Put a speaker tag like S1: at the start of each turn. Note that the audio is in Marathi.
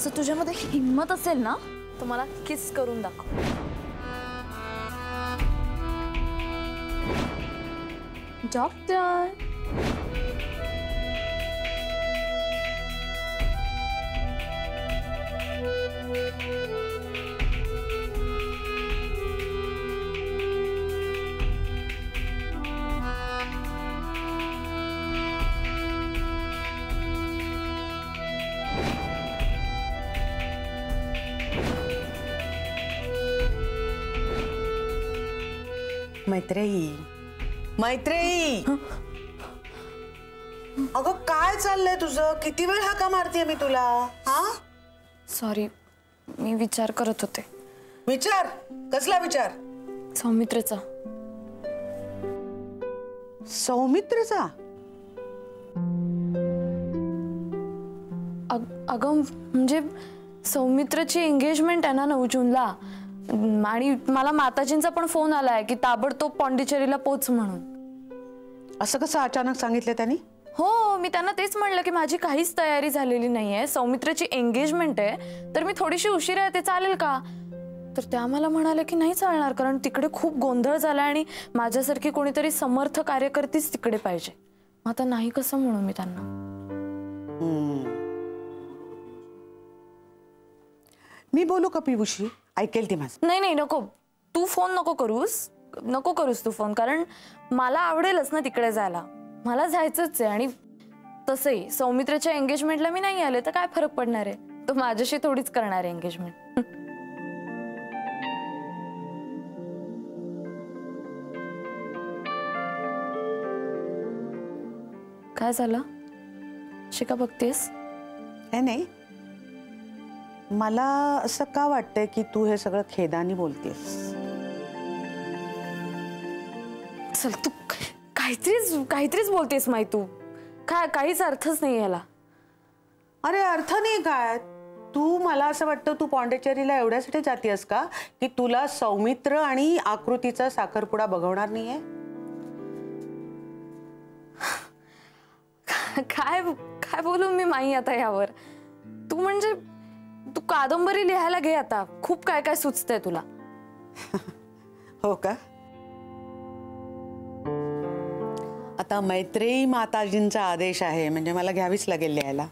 S1: असं तुझ्यामध्ये हिम्मत असेल ना तर मला किस करून दाखव। डॉक्टर
S2: मैत्रेयी मैत्रेयी अगं काय चाललंय तुझं? किती वेळ हाका मारतेय मी तुला? हा
S1: सॉरी मी विचार करत होते।
S2: विचार? कसला विचार?
S1: सौमित्रचा।
S2: सौमित्रचा?
S1: अगं म्हणजे सौमित्रची एंगेजमेंट आहे ना 9 जूनला आणि मला माताजींचा पण फोन आलाय की ताबडतोब पॉंडिचेरीला पोच म्हणून।
S2: असं कसं अचानक सांगितलं त्यांनी?
S1: हो मी त्यांना तेच म्हणलं की माझी काहीच तयारी झालेली नाहीये, सौमित्रची एंगेजमेंट आहे तर मी थोडीशी उशिरा येते चालेल का? तर त्या मला म्हणाले की नाही चालणार कारण तिकडे खूप गोंधळ झाला आणि माझ्यासारखी कोणीतरी समर्थ कार्यकर्तीच तिकडे पाहिजे। आता नाही कसं म्हणू मी त्यांना?
S2: मी बोलू का पियुषी? ऐकेल ती माझं?
S1: नाही नाही नको, तू फोन नको करूस तू फोन, कारण मला आवडेलच ना तिकडे जायला, मला जायचंच आहे। आणि तसंही सौमित्रच्या एंगेजमेंटला मी नाही आले तर काय फरक पडणार आहे? तो माझ्याशी थोडीच करणार आहे एंगेजमेंट। काय झालं? शिका बघतेस?
S2: नाही मला असं का वाटतंय की तू हे सगळं खेदानी बोलतेस?
S1: चल तू काहीतरीच बोलतेस माई, तू काहीच अर्थच नाही याला।
S2: अरे अर्थ नाही काय? तू मला असं वाटतं तू पॉंडिचेरीला एवढ्यासाठी जातेस का की तुला सौमित्र आणि आकृतीचा साखरपुडा बघवणार नाहीये?
S1: काय काय बोलू मी माई आता यावर? तू म्हणजे तू कादंबरी लिहायला घे आता, खूप काय काय सुचतंय तुला।
S2: हो का? आता मैत्रेयी माताजींचा आदेश आहे म्हणजे मला घ्यावीच लागेल लिहायला।